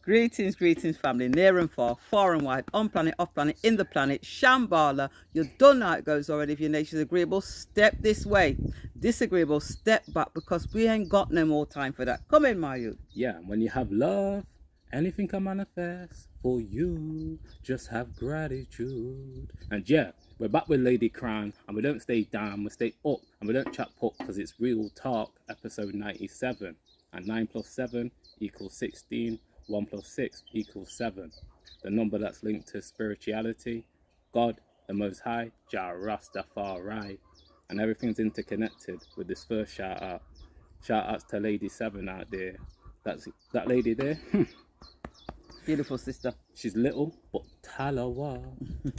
Greetings, greetings, family, near and far and wide, on planet, off planet, in the planet, Shambhala. You're done how it goes already. If your nature's agreeable, step this way. Disagreeable, step back, because we ain't got no more time for that. Come in, my youth. Yeah, when you have love, anything can manifest for you. Just have gratitude. And yeah, we're back with Ladycrowne, and we don't stay down, we stay up, and we don't chat pop, because it's Real Talk, episode 97. And 9 plus 7 equals 16. 1 plus 6 equals 7. The number that's linked to spirituality, God, the Most High, Jah Rastafari. And everything's interconnected with this first shout out. Shout outs to Lady 7 out there. That lady there. Beautiful sister. She's little but talawa.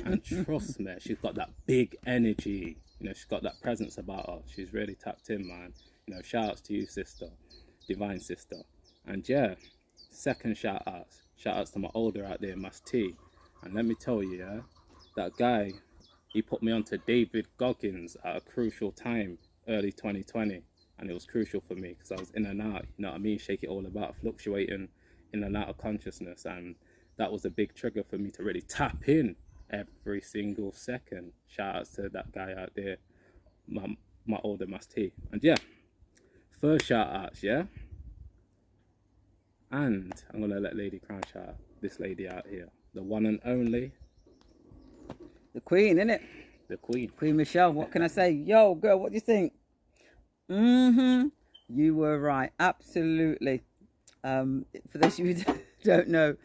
And trust me, she's got that big energy. You know, she's got that presence about her. She's really tapped in, man. You know, shout outs to you, sister. Divine sister. And yeah, second shout outs to my older out there, Mas T. And let me tell you, yeah, that guy, he put me onto David Goggins at a crucial time, early 2020. And it was crucial for me because I was in and out, you know what I mean? Shake it all about, fluctuating in and out of consciousness. And that was a big trigger for me to really tap in every single second. Shout outs to that guy out there, my older Mas T. And yeah, first shout outs, yeah? And I'm going to let Ladycrowne shout out this lady out here. The one and only. The Queen, innit? The Queen. Queen Michelle, what can I say? Yo, girl, what do you think? You were right. Absolutely. For those of you who don't know,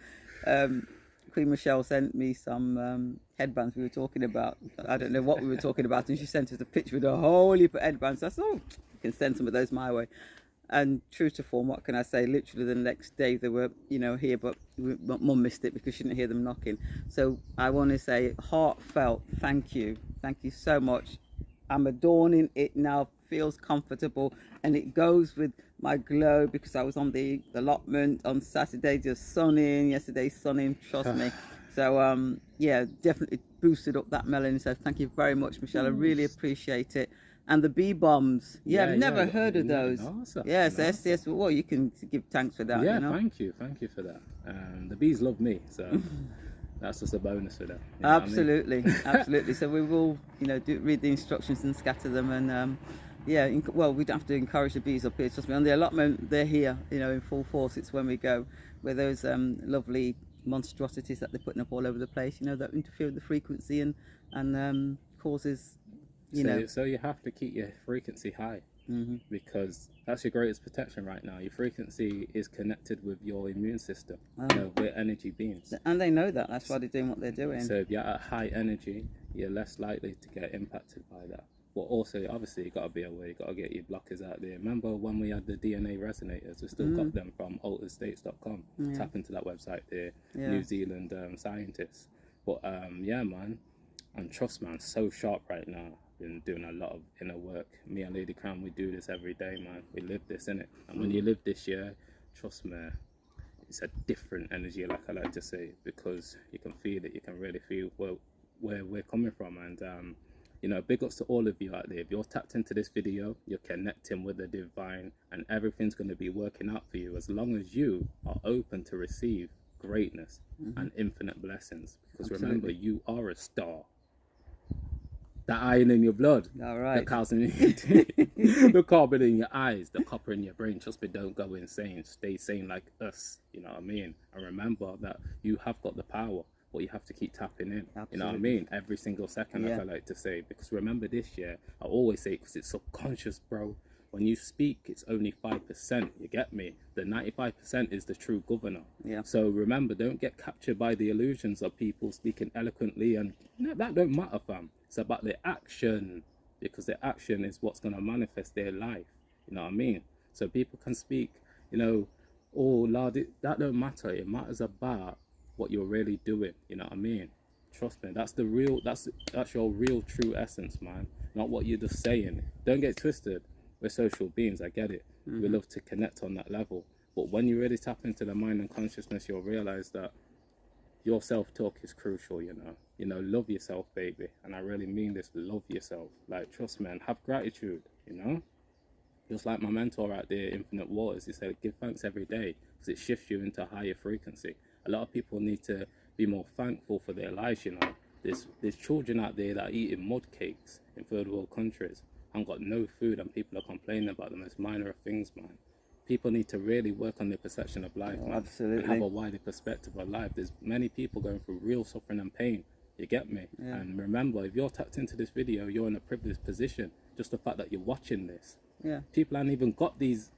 Queen Michelle sent me some headbands we were talking about. I don't know what we were talking about. And she sent us a picture with a whole heap of headbands. I said, oh, you can send some of those my way. And true to form, what can I say? Literally the next day they were, you know, here, but Mum missed it because she didn't hear them knocking. So I want to say heartfelt thank you. Thank you so much. I'm adorning it now. Feels comfortable, and it goes with my glow because I was on the allotment on Saturday, just sunning. Yesterday, sunning. Trust me. So yeah, definitely boosted up that melanin. So thank you very much, Michelle. I really appreciate it. And the bee bombs. Yeah, I've never heard of those. Yes, STS. Well, you can give thanks for that. Yeah, you know? thank you for that. The bees love me, so that's just a bonus for them. You know absolutely, I mean? Absolutely. So we will, you know, read the instructions and scatter them, and yeah. Well, we don't have to encourage the bees up here. Trust me. On the allotment, they're here, you know, in full force. It's when we go where those lovely monstrosities that they're putting up all over the place, you know, that interfere with the frequency and causes. So you have to keep your frequency high, because that's your greatest protection right now. Your frequency is connected with your immune system. You know, we're energy beings. And they know that. That's why they're doing what they're doing. So if you're at high energy, you're less likely to get impacted by that. But also, obviously, you got to be aware. You got to get your blockers out there. Remember when we had the DNA resonators? We still got them from alteredstates.com. Tap into that website there. New Zealand scientists. But yeah, man. And trust, man, so sharp right now. Been doing a lot of inner work. Me and Ladycrowne, we do this every day, man. We live this, innit? And when you live this year, trust me, it's a different energy, like I like to say, because you can feel it. You can really feel where we're coming from. And you know, big ups to all of you out there. If you're tapped into this video, you're connecting with the divine, and everything's going to be working out for you as long as you are open to receive greatness and infinite blessings. Because remember, you are a star. That iron in your blood, the calcium in your teeth, the carbon in your eyes, the copper in your brain. Trust me, don't go insane. Stay sane like us. You know what I mean? And remember that you have got the power, but you have to keep tapping in. Absolutely. You know what I mean? Every single second, like I like to say. Because remember this year, I always say, because it's subconscious, bro. When you speak, it's only 5%. You get me? The 95% is the true governor. Yeah. So remember, don't get captured by the illusions of people speaking eloquently, and that don't matter, fam. It's about the action, because the action is what's going to manifest their life. You know what I mean? So people can speak, you know, oh Lord, that don't matter. It matters about what you're really doing. You know what I mean? Trust me, that's the real. That's your real true essence, man. Not what you're just saying. Don't get twisted. We're social beings, I get it. We love to connect on that level. But when you really tap into the mind and consciousness, you'll realize that your self-talk is crucial, you know. You know, love yourself, baby. And I really mean this, love yourself. Like, trust me, and have gratitude, you know. Just like my mentor out there, Infinite Waters, he said, give thanks every day. because it shifts you into a higher frequency. A lot of people need to be more thankful for their lives, you know. There's children out there that are eating mud cakes in third world countries and got no food, and people are complaining about the most minor of things, man. People need to really work on their perception of life, man. Absolutely. And have a wider perspective of life. There's many people going through real suffering and pain. You get me? Yeah. And remember, if you're tapped into this video, you're in a privileged position. Just the fact that you're watching this. Yeah. People haven't even got these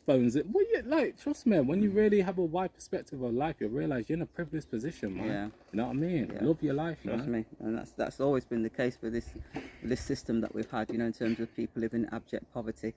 phones. Well, yeah, like, trust me, when you really have a wide perspective of life, you realize you're in a privileged position, man. Yeah. You know what I mean? Yeah. Love your life, Trust man. me, and that's always been the case with this system that we've had, you know, in terms of people living in abject poverty,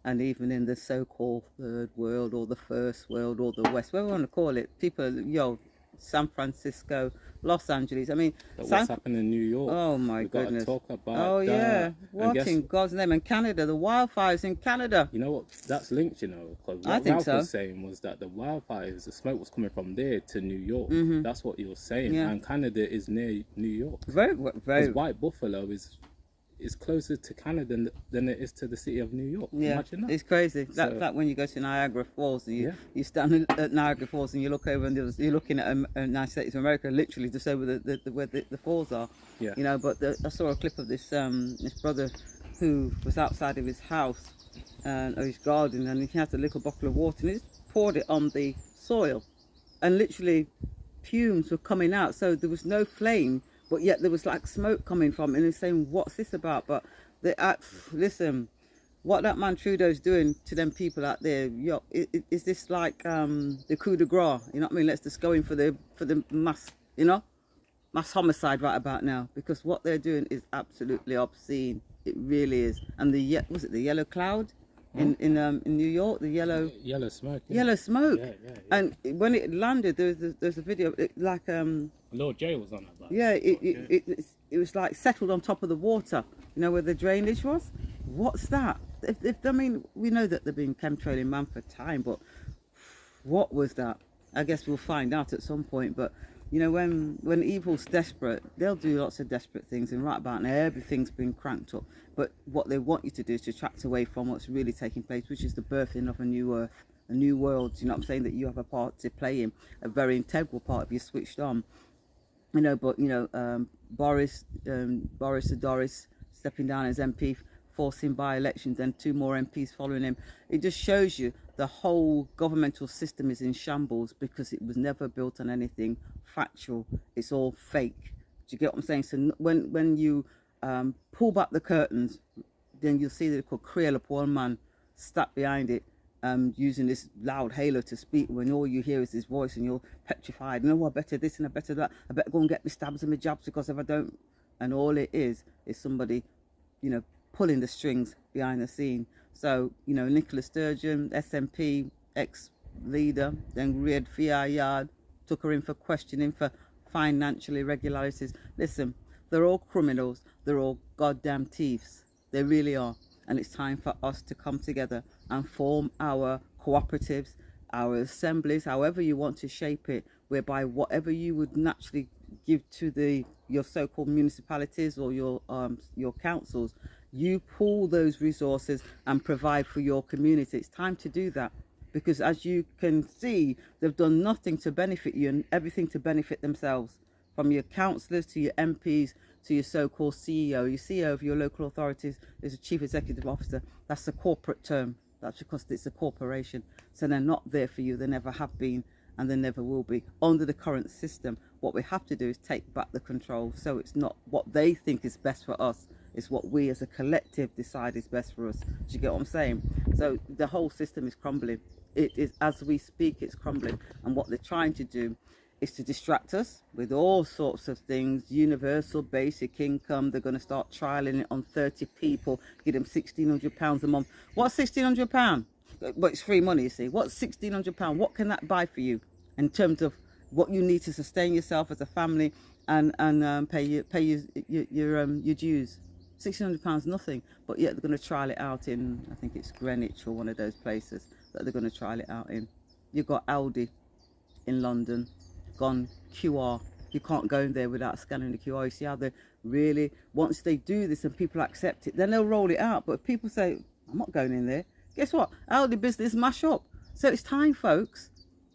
and even in the so-called third world or the first world or the West, whatever we want to call it, people, San Francisco, Los Angeles. I mean, But what's happening in New York? oh my We've goodness! got to talk about oh that. yeah, And what guess- in God's name? And Canada, the wildfires in Canada. You know what? That's linked, you know, because I what think Ralph so. was saying was that the wildfires, the smoke was coming from there to New York. Mhm. That's what he was saying. Yeah. And Canada is near New York. Very. Because White Buffalo is closer to Canada than it is to the city of New York. Yeah, Imagine that. it's crazy. So- That when you go to Niagara Falls and Yeah. you stand at Niagara Falls and you look over and you're looking at United States of America, literally just over where the falls are. Yeah. You know, but I saw a clip of this brother who was outside of his house or his garden, and he had a little bottle of water and he just poured it on the soil, and literally fumes were coming out. So there was no flame, but yet there was like smoke coming from it, and he's saying, what's this about? But listen, what that man Trudeau's doing to them people out there, is this like the coup de grace? You know what I mean? Let's just go in for the mass, mass homicide right about now, because what they're doing is absolutely obscene. It really is. And was it the yellow cloud in New York? The yellow smoke. Yeah. yellow smoke. Yeah. And when it landed, there's a video like Lord J was on that. yeah, it was like settled on top of the water, where the drainage was. What's that? I mean, we know that they've been chemtrailing man for time, but what was that? I guess we'll find out at some point. But when evil's desperate, they'll do lots of desperate things, and right about now everything's been cranked up. But what they want you to do is to detract away from what's really taking place, which is the birthing of a new earth, a new world. You know what I'm saying? That you have a part to play in, a very integral part if you're switched on. Boris stepping down as MP, forcing by-elections, and 2 more MPs following him. It just shows you the whole governmental system is in shambles, because it was never built on anything factual. It's all fake. Do you get what I'm saying? So when you pull back the curtains, then you'll see that it could Creole up one man stuck behind it, using this loud halo to speak, when all you hear is his voice and you're petrified. I better this and I better that. I better go and get my stabs and my jabs, because if I don't, and all it is somebody, pulling the strings behind the scene. So, Nicola Sturgeon, SNP, ex-leader, then reared Fia Yard, took her in for questioning for financial irregularities. Listen, they're all criminals. They're all goddamn thieves. They really are. And it's time for us to come together and form our cooperatives, our assemblies, however you want to shape it, whereby whatever you would naturally give to your so-called municipalities or your councils, you pool those resources and provide for your community. It's time to do that, because as you can see, they've done nothing to benefit you and everything to benefit themselves, from your councillors to your MPs to your so-called CEO. Your CEO of your local authorities is a chief executive officer. That's a corporate term. That's because it's a corporation. So they're not there for you. They never have been, and they never will be. Under the current system, what we have to do is take back the control. So it's not what they think is best for us. It's what we as a collective decide is best for us. Do you get what I'm saying? So the whole system is crumbling. It is, as we speak, it's crumbling. And what they're trying to do is to distract us with all sorts of things. Universal basic income. They're going to start trialing it on 30 people, give them £1,600 a month. What's £1,600? But it's free money, you see. What's £1,600? What can that buy for you in terms of what you need to sustain yourself as a family and pay your dues? £1,600, nothing. But yet they're going to trial it out in, I think it's Greenwich or one of those places that they're going to trial it out in. You've got Aldi in London, gone QR. You can't go in there without scanning the QR. You see how they really, once they do this and people accept it, then they'll roll it out. But if people say, I'm not going in there, guess what? Aldi business mash up. So it's time, folks.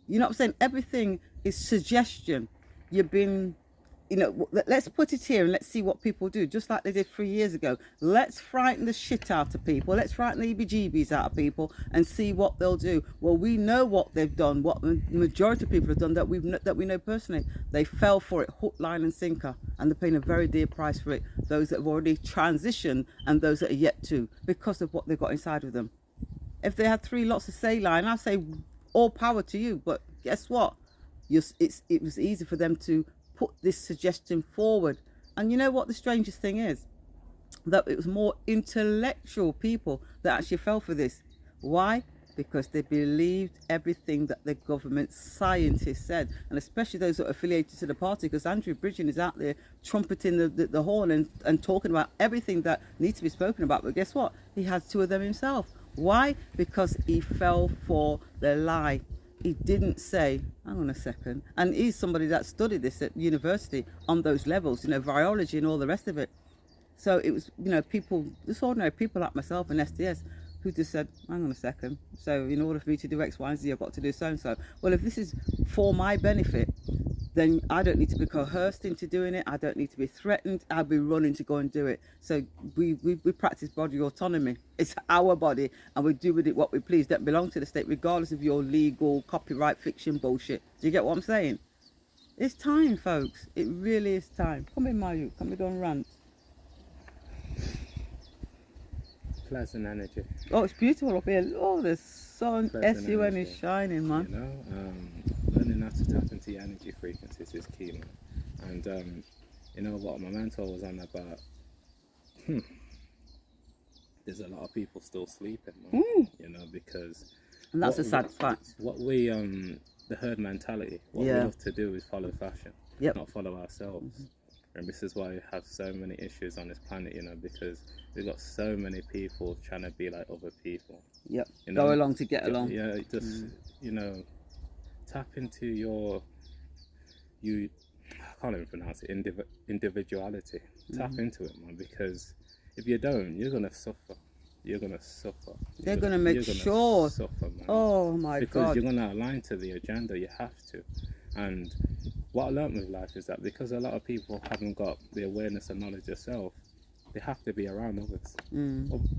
You know what I'm saying? Everything is suggestion. You've been, you know, let's put it here and let's see what people do, just like they did 3 years ago. Let's frighten the shit out of people. Let's frighten the EBGBs out of people and see what they'll do. Well, we know what they've done, what the majority of people have done that we know personally. They fell for it, hook, line and sinker, and they're paying a very dear price for it. Those that have already transitioned and those that are yet to, because of what they've got inside of them. If they had 3 lots of saline, I'd say all power to you. But guess what? It was easy for them to put this suggestion forward. And you know what the strangest thing is? That it was more intellectual people that actually fell for this. Why? Because they believed everything that the government scientists said, and especially those that are affiliated to the party, because Andrew Bridgen is out there trumpeting the horn and talking about everything that needs to be spoken about. But guess what? He has 2 of them himself. Why? Because he fell for the lie. He didn't say, hang on a second. And he's somebody that studied this at university on those levels, you know, virology and all the rest of it. So it was, you know, people, just ordinary people like myself and STS, who just said, hang on a second. So in order for me to do X, Y, and Z, I've got to do so and so. Well, if this is for my benefit, then I don't need to be coerced into doing it. I don't need to be threatened. I'll be running to go and do it. So we practice body autonomy. It's our body, and we do with it what we please. Don't belong to the state, regardless of your legal copyright fiction bullshit. Do you get what I'm saying? It's time, folks. It really is time. Come in, my youth. Come in, don't rant. Pleasant energy. Oh, it's beautiful up here. Oh, the sun, Pleasant SUN energy. is shining, man. You know, learning how to tap into your energy frequencies is key, man. And you know what my mentor was on about? There's a lot of people still sleeping, man. You know, because And that's a sad fact. What we the herd mentality. What we love to do is follow fashion, not follow ourselves. And this is why we have so many issues on this planet, you know, because we've got so many people trying to be like other people. Yep. You know, Go along to get along. Yeah, just you know, tap into I can't even pronounce it, individuality. Tap into it, man, because if you don't, you're gonna suffer. You're gonna suffer. They're gonna make sure. Suffer, man. Oh my God. Because you're gonna align to the agenda. You have to. And what I learned with life is that because a lot of people haven't got the awareness and knowledge yourself, they have to be around others.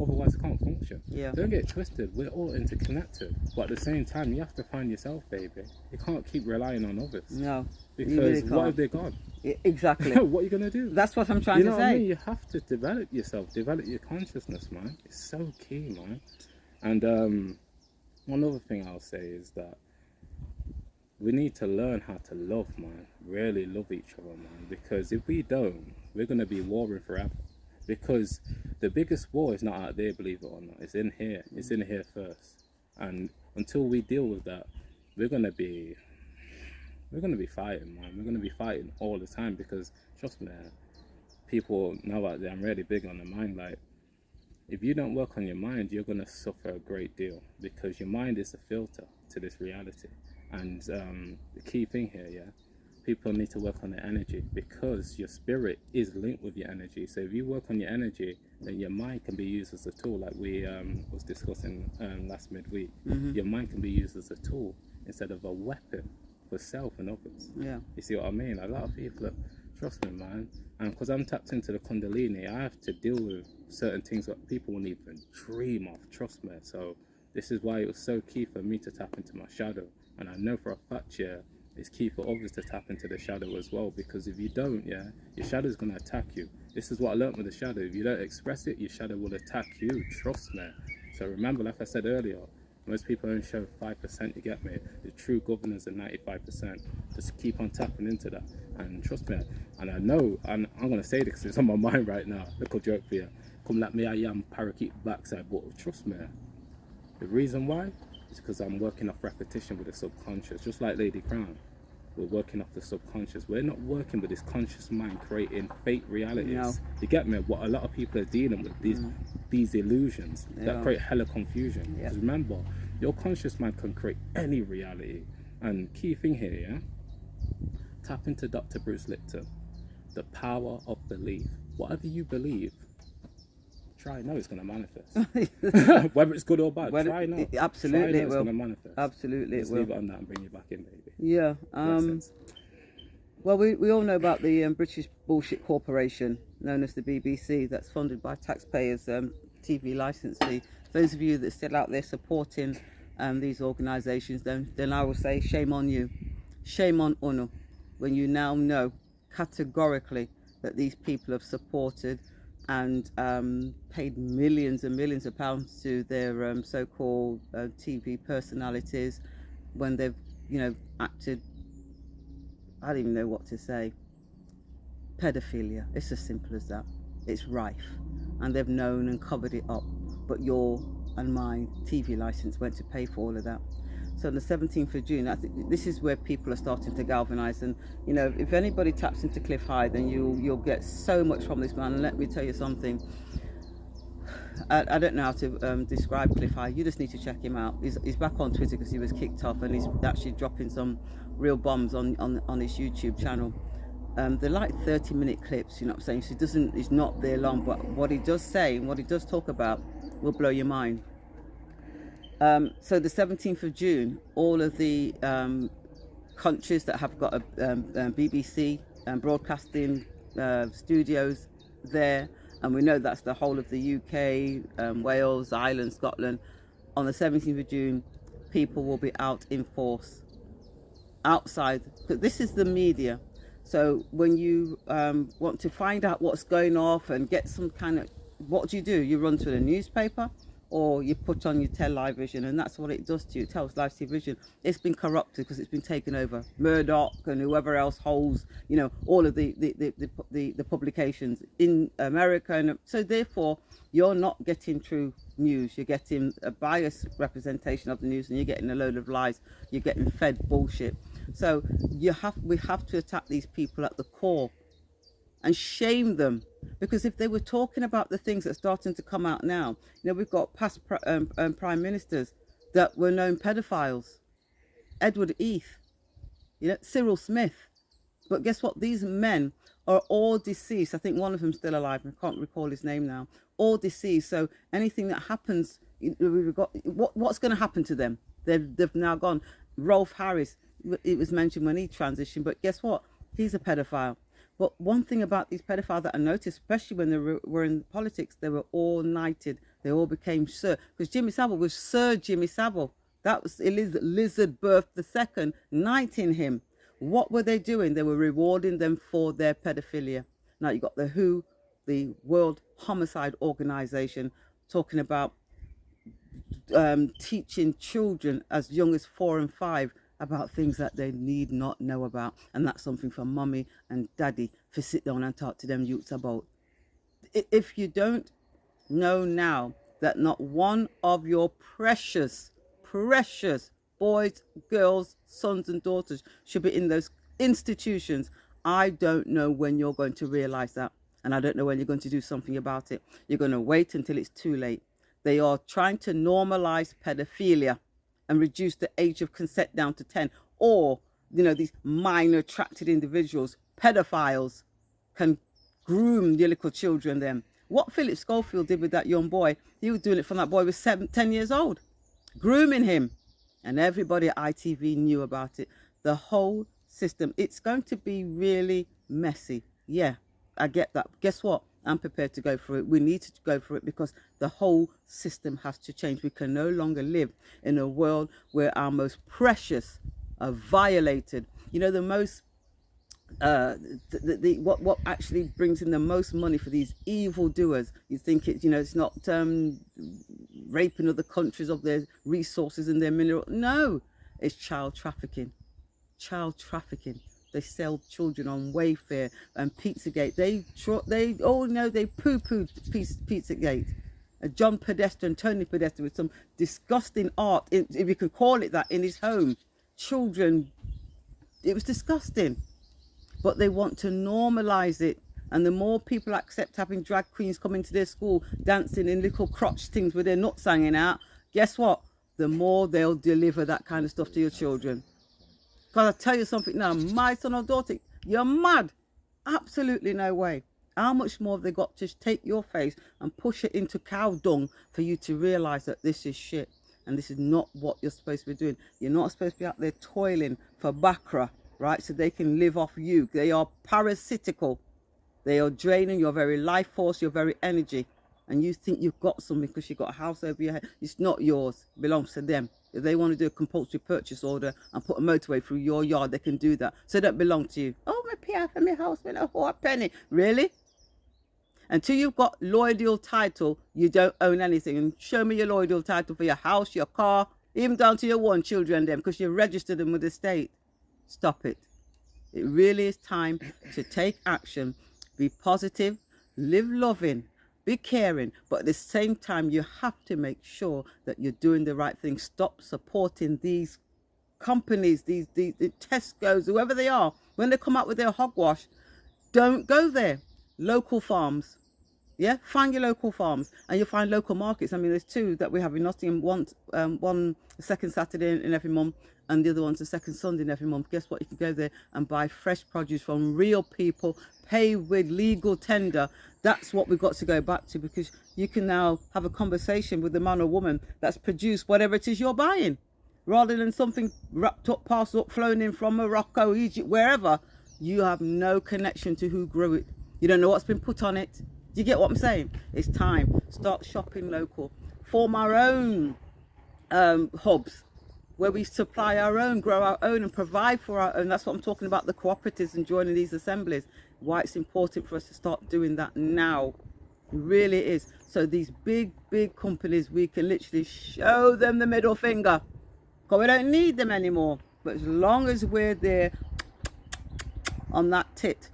Otherwise, they can't function. Yeah. Don't get twisted. We're all interconnected, but at the same time, you have to find yourself, baby. You can't keep relying on others. No. Because you really what can't. if they're gone? Exactly. What are you gonna do? That's what I'm trying to What say. I mean? You have to develop yourself, develop your consciousness, man. It's so key, man. And one other thing I'll say is that we need to learn how to love, man. Really love each other, man. Because if we don't, we're gonna be warring forever. Because the biggest war is not out there, believe it or not. It's in here. It's in here first. And until we deal with that, we're gonna be fighting, man. We're gonna be fighting all the time, because trust me, people know out there, I'm really big on the mind. Like, if you don't work on your mind, you're gonna suffer a great deal, because your mind is the filter to this reality. And the key thing here, people need to work on their energy, because your spirit is linked with your energy. So if you work on your energy, then your mind can be used as a tool, like we was discussing last midweek. Your mind can be used as a tool instead of a weapon for self and others. Yeah. You see what I mean? A lot of people, trust me, man, and because I'm tapped into the Kundalini, I have to deal with certain things that people won't even dream of, trust me. So this is why it was so key for me to tap into my shadow. And I know for a fact, it's key for others to tap into the shadow as well, because if you don't, your shadow's going to attack you. This is what I learned with the shadow. If you don't express it, your shadow will attack you, trust me. So remember, like I said earlier, most people only show 5%, you get me? The true governors are 95%. Just keep on tapping into that. And trust me, and I know, and I'm going to say this because it's on my mind right now, little joke for you. Come like me, I am parakeet backside, but trust me, the reason why is because I'm working off repetition with the subconscious, just like Ladycrowne. We're working off the subconscious. We're not working with this conscious mind creating fake realities. No. You get me? What a lot of people are dealing with, these illusions that create hella confusion. Because remember, your conscious mind can create any reality. And key thing here, tap into Dr. Bruce Lipton. The power of belief. Whatever you believe, try know it's going to manifest. Whether it's good or bad, try know. Absolutely, it's going to manifest. Absolutely, Just leave it on that and bring you back in, baby. Yeah. Well, we all know about the British bullshit corporation known as the BBC that's funded by taxpayers' TV licence fee. Those of you that are still out there supporting these organisations, then I will say shame on you. Shame on UNO, when you now know categorically that these people have supported and paid millions and millions of pounds to their so-called TV personalities when they've, acted, I don't even know what to say, pedophilia. It's as simple as that. It's rife, and they've known and covered it up, but your and my TV license went to pay for all of that. So on the 17th of June, I think this is where people are starting to galvanise. And if anybody taps into Cliff High, then you'll get so much from this man. And let me tell you something, I don't know how to describe Cliff High. You just need to check him out. He's back on Twitter because he was kicked off, and he's actually dropping some real bombs on his YouTube channel. They're like 30-minute clips, you know what I'm saying? So he's not there long, but what he does say and what he does talk about will blow your mind. So the 17th of June, all of the countries that have got a BBC broadcasting studios there, and we know that's the whole of the UK, Wales, Ireland, Scotland, on the 17th of June, people will be out in force, outside, because this is the media. So when you want to find out what's going off and get some kind of, what do? You run to the newspaper, or you put on your television, and that's what it does to you. It tells live television. It's been corrupted because it's been taken over. Murdoch and whoever else holds, all of the publications in America. And so therefore, you're not getting true news. You're getting a biased representation of the news, and you're getting a load of lies. You're getting fed bullshit. So we have to attack these people at the core and shame them, because if they were talking about the things that's starting to come out now, we've got past prime ministers that were known pedophiles, Edward Heath, Cyril Smith, but guess what? These men are all deceased. I think one of them's still alive. I can't recall his name now. All deceased. So anything that happens, what's going to happen to them? They've now gone. Rolf Harris, it was mentioned when he transitioned, but guess what? He's a pedophile. But one thing about these pedophiles that I noticed, especially when they were in politics, they were all knighted. They all became Sir. Because Jimmy Savile was Sir Jimmy Savile. That was Lizard Birth II, knighting him. What were they doing? They were rewarding them for their pedophilia. Now you got the WHO, the World Homicide Organization, talking about teaching children as young as 4 and 5 about things that they need not know about, and that's something for mummy and daddy to sit down and talk to them youths about. If you don't know now that not one of your precious boys, girls, sons and daughters should be in those institutions, I don't know when you're going to realize that, and I don't know when you're going to do something about it. You're going to wait until it's too late. They are trying to normalize pedophilia and reduce the age of consent down to 10. Or, these minor attracted individuals, pedophiles, can groom your little children then. What Philip Schofield did with that young boy, he was doing it from that boy was 10 years old, grooming him. And everybody at ITV knew about it. The whole system, it's going to be really messy. Yeah, I get that. Guess what? I'm prepared to go through it. We need to go through it because the whole system has to change. We can no longer live in a world where our most precious are violated. The most, what actually brings in the most money for these evil doers, you think it's not raping other countries of their resources and their mineral. No, it's child trafficking. Child trafficking. They sell children on Wayfair and Pizzagate. They all know they poo-pooed Pizzagate. John Podesta and Tony Podesta with some disgusting art, if you could call it that, in his home. Children, it was disgusting. But they want to normalise it. And the more people accept having drag queens come into their school, dancing in little crotch things with their nuts hanging out, guess what? The more they'll deliver that kind of stuff to your children. Because I tell you something now, my son or daughter, you're mad. Absolutely no way. How much more have they got to take your face and push it into cow dung for you to realize that this is shit and this is not what you're supposed to be doing? You're not supposed to be out there toiling for Bakra, right? So they can live off you. They are parasitical. They are draining your very life force, your very energy. And you think you've got something because you've got a house over your head. It's not yours. It belongs to them. If they want to do a compulsory purchase order and put a motorway through your yard, they can do that. So it don't belong to you. Oh, my PR for my house, with a whole penny. Really? Until you've got loyal title, you don't own anything. And show me your loyal title for your house, your car, even down to your one children, them, because you registered them with the state. Stop it. It really is time to take action, be positive, live loving, be caring, but at the same time, you have to make sure that you're doing the right thing. Stop supporting these companies, these Tesco's, whoever they are. When they come out with their hogwash, don't go there. Local farms. Yeah, find your local farms, and you'll find local markets. I mean, there's two that we have in Nottingham. One second Saturday in every month, and the other one's the second Sunday in every month. Guess what? You can go there and buy fresh produce from real people, pay with legal tender. That's what we've got to go back to, because you can now have a conversation with the man or woman that's produced whatever it is you're buying, rather than something wrapped up, parcelled up, flown in from Morocco, Egypt, wherever. You have no connection to who grew it. You don't know what's been put on it. Do you get what I'm saying? It's time. Start shopping local. Form our own hubs where we supply our own, grow our own, and provide for our own. That's what I'm talking about, the cooperatives and joining these assemblies. Why it's important for us to start doing that now. It really is. So these big companies, we can literally show them the middle finger. Because we don't need them anymore. But as long as we're there on that tit,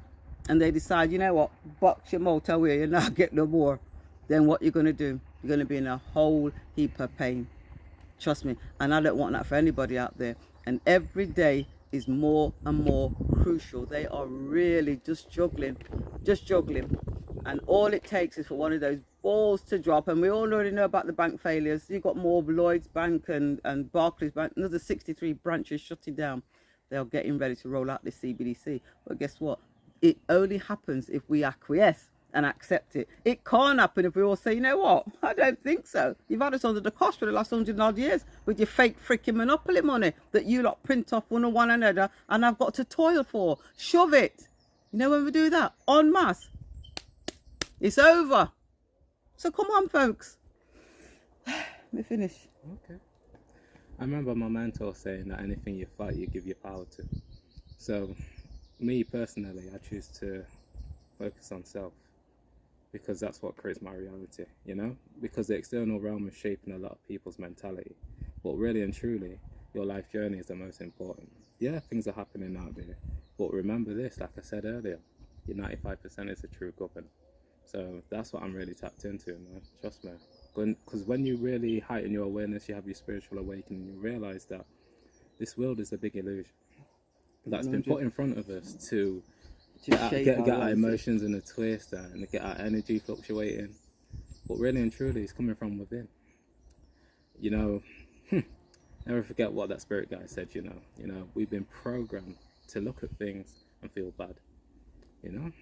and they decide, you know what, box your motorway, you're not getting no more, then what you're going to do? You're going to be in a whole heap of pain. Trust me. And I don't want that for anybody out there. And every day is more and more crucial. They are really just juggling. And all it takes is for one of those balls to drop. And we all already know about the bank failures. You've got more Lloyds Bank and Barclays Bank, another 63 branches shutting down. They're getting ready to roll out this CBDC. But guess what? It only happens if we acquiesce and accept it. It can't happen if we all say, you know what, I don't think so. You've had us under the cost for the last 100 odd years with your fake freaking monopoly money that you lot print off one another, and I've got to toil for. Shove it. You know when we do that? En masse. It's over. So come on, folks. Let me finish. Okay. I remember my mentor saying that anything you fight, you give your power to. So, me personally, I choose to focus on self, because that's what creates my reality, you know? Because the external realm is shaping a lot of people's mentality. But really and truly, your life journey is the most important. Yeah, things are happening out there. But remember this, like I said earlier, your 95% is the true governor. So that's what I'm really tapped into, man. Trust me. Because when you really heighten your awareness, you have your spiritual awakening, you realize that this world is a big illusion that's been put in front of us to get our emotions in a twist and get our energy fluctuating. But really and truly, it's coming from within. You know, never forget what that spirit guy said, you know, we've been programmed to look at things and feel bad. You know,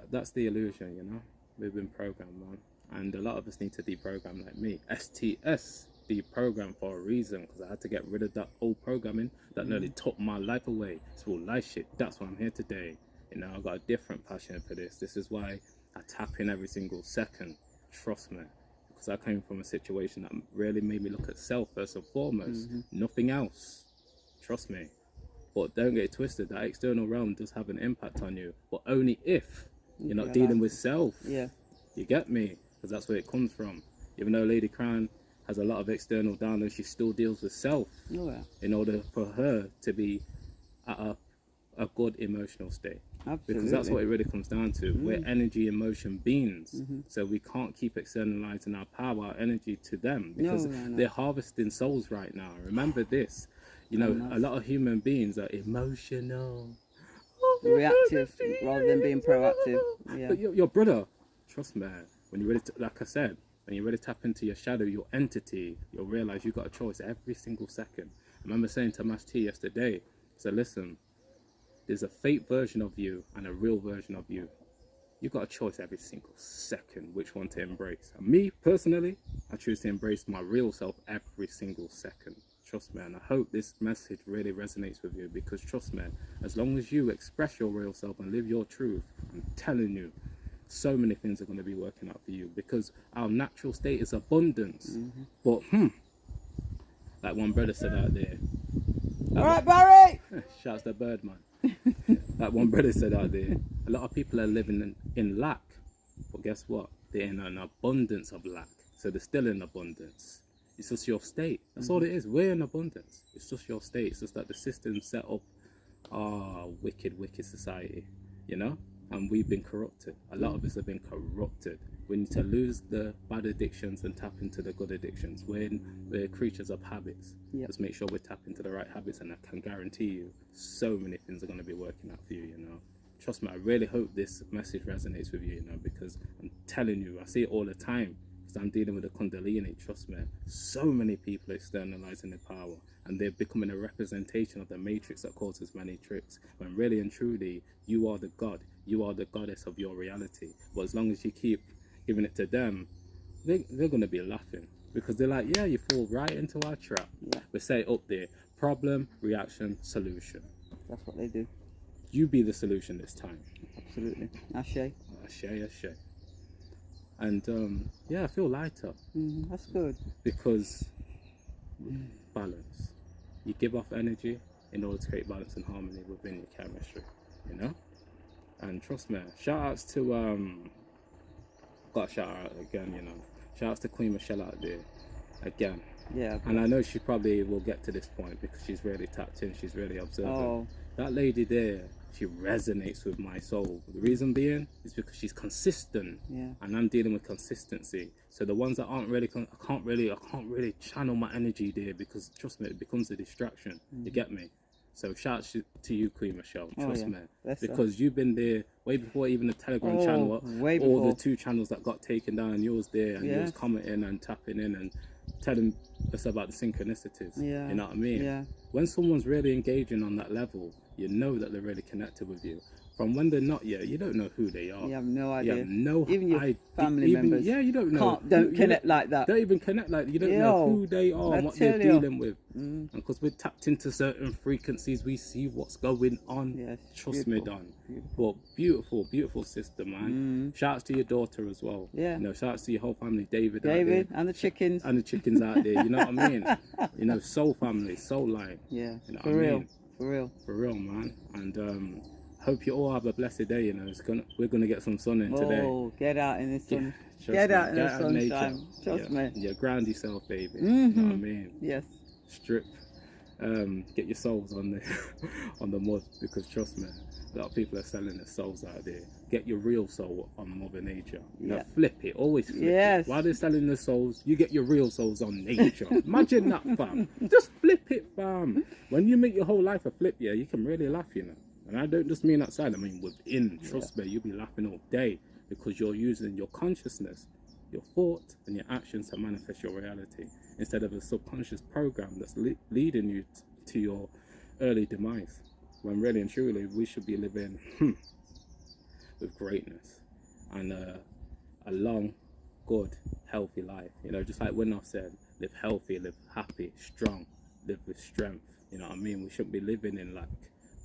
that's the illusion, you know. We've been programmed, man. And a lot of us need to deprogram, like me. STS, deprogram for a reason, because I had to get rid of that old programming that nearly took my life away. It's all life shit. That's why I'm here today. You know, I've got a different passion for this. This is why I tap in every single second. Trust me. Because I came from a situation that really made me look at self first and foremost. Nothing else. Trust me. But don't get it twisted. That external realm does have an impact on you. But only if you're not dealing with self. Yeah. You get me? Because that's where it comes from. Even though Ladycrowne has a lot of external downloads, she still deals with self in order for her to be at a good emotional state. Absolutely. Because that's what it really comes down to. We're energy emotion beings. So we can't keep externalizing our power, our energy to them, because they're harvesting souls right now. Remember this. You know, a lot of human beings are emotional, reactive rather than being proactive. Yeah. But your brother, trust me, when you're ready to, like I said, when you're ready to tap into your shadow, your entity, you'll realize you've got a choice every single second. I remember saying to Master T yesterday, so listen, there's a fake version of you and a real version of you. You've got a choice every single second which one to embrace. And me, personally, I choose to embrace my real self every single second. Trust me, and I hope this message really resonates with you, because trust me, as long as you express your real self and live your truth, I'm telling you, so many things are going to be working out for you, because our natural state is abundance. But, like one brother said out there, All right, Barry. shouts the bird man. Like one brother said out there, a lot of people are living in lack, but guess what? They're in an abundance of lack, so they're still in abundance. It's just your state. That's all it is. We're in abundance. It's just your state. It's just that the system set up our wicked society, you know? And we've been corrupted. A lot of us have been corrupted. We need to lose the bad addictions and tap into the good addictions. We're creatures of habits. Just make sure we tap into the right habits, and I can guarantee you so many things are going to be working out for you, you know. Trust me, I really hope this message resonates with you, you know, because I'm telling you, I see it all the time. Because I'm dealing with the Kundalini, trust me. So many people are externalizing their power, and they're becoming a representation of the matrix that causes many tricks. When really and truly, you are the God. You are the goddess of your reality. But as long as you keep giving it to them, they're going to be laughing. Because they're like, yeah, you fall right into our trap. We say up there, problem, reaction, solution. That's what they do. You be the solution this time. Absolutely. Ashe. Ashe. And yeah, I feel lighter. That's good. Because balance. You give off energy in order to create balance and harmony within your chemistry, you know? And trust me, shout outs to got a shout out again, you know. Shout outs to Queen Michelle out there again. Yeah. And I know she probably will get to this point because she's really tapped in, she's really observant. Oh. That lady there, she resonates with my soul. The reason being is because she's consistent, and I'm dealing with consistency. So the ones that aren't really, I can't really channel my energy there, because trust me, it becomes a distraction. You get me? So shout out to you, Queen Michelle. Trust me, because you've been there way before even the Telegram channel, all the 2 channels that got taken down. You was there, and you was commenting and tapping in and telling us about the synchronicities. You know what I mean? When someone's really engaging on that level, you know that they're really connected with you. From when they're not yet, you don't know who they are. You have no idea. You have no even your family members. Yeah, you don't know. Don't connect like that. Don't even connect like that. You don't know who they are and what they're dealing with. And because we're tapped into certain frequencies, we see what's going on. Trust me, Don. But beautiful sister, man. Shout out to your daughter as well. You know, shout out to your whole family, David and the chickens. And the chickens out there. You know what I mean? You know, soul family, soul line. You know for real. For real, man. And hope you all have a blessed day. You know, we're gonna get some sun in today. Oh, get out in the sun. Get out in the sunshine. Trust me. Yeah, ground yourself, baby. You know what I mean? Yes. Strip. Get your souls on the on the mud, because trust me, a lot of people are selling their souls out there. Get your real soul on Mother Nature. You know, flip it. Always flip it. While they're selling their souls, you get your real souls on nature. Imagine that, fam. Just flip it, fam. When you make your whole life a flip, you can really laugh, you know. And I don't just mean outside, I mean within. Trust me, you'll be laughing all day, because you're using your consciousness, your thoughts and your actions to manifest your reality, instead of a subconscious program that's leading you to your early demise. When really and truly, we should be living with greatness and a long, good, healthy life. You know, just like Winnow said, live healthy, live happy, strong, live with strength. You know what I mean? We shouldn't be living in lack.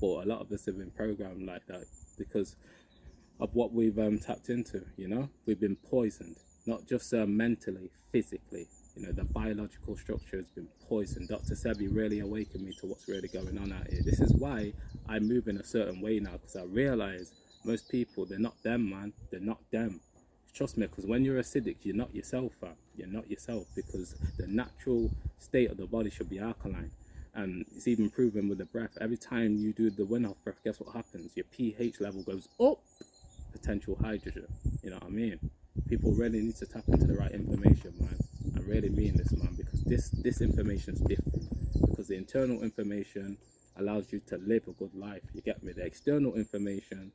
But a lot of us have been programmed like that because of what we've tapped into, you know? We've been poisoned, not just mentally, physically. You know, the biological structure has been poisoned. Dr. Sebi really awakened me to what's really going on out here. This is why I move in a certain way now, because I realize most people, they're not them, man. They're not them. Trust me, because when you're acidic, you're not yourself, fam. You're not yourself, because the natural state of the body should be alkaline. And it's even proven with the breath. Every time you do the wind off breath, guess what happens? Your pH level goes up. Potential hydrogen. You know what I mean? People really need to tap into the right information, man. I really mean this, man, because this information is different. Because the internal information allows you to live a good life. You get me? The external information,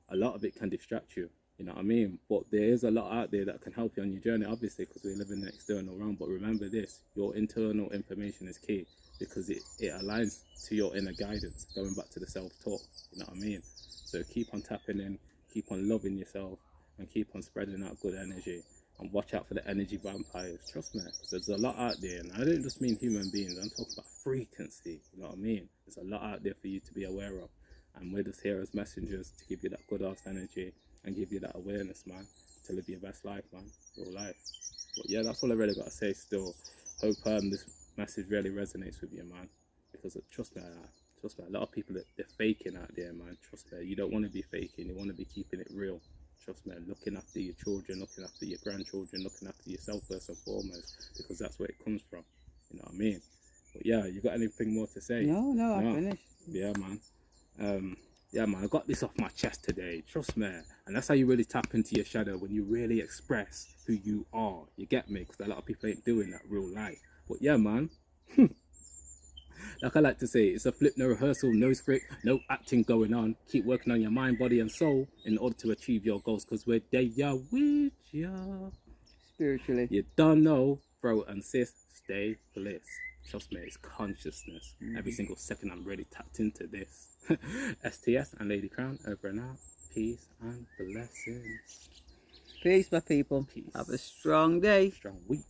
a lot of it can distract you. You know what I mean? But there is a lot out there that can help you on your journey, obviously, because we live in an external realm. But remember this, your internal information is key, because it aligns to your inner guidance, going back to the self-talk. You know what I mean? So keep on tapping in, keep on loving yourself, and keep on spreading out good energy. And watch out for the energy vampires. Trust me, 'cause there's a lot out there, and I don't just mean human beings. I'm talking about frequency. You know what I mean? There's a lot out there for you to be aware of, and we're just here as messengers to give you that good ass energy and give you that awareness, man, to live your best life, man, real life. But yeah, that's all I really got to say. Still, hope this message really resonates with you, man, because trust me, a lot of people they're faking out there, man. Trust me, you don't want to be faking. You want to be keeping it real. Trust me, looking after your children, looking after your grandchildren, looking after yourself first and foremost, because that's where it comes from. You know what I mean? But yeah, you got anything more to say? No, I finished. Yeah, man. Yeah, man, I got this off my chest today. Trust me. And that's how you really tap into your shadow, when you really express who you are. You get me? Because a lot of people ain't doing that real life. But yeah, man. Like I like to say, it's a flip, no rehearsal, no script, no acting going on. Keep working on your mind, body, and soul in order to achieve your goals, because we're there with ya. Spiritually. You don't know, bro and sis, stay bliss. Trust me, it's consciousness. Every single second I'm really tapped into this. STS and Ladycrowne, over and out. Peace and blessings. Peace, my people. Peace. Have a strong day. Strong week.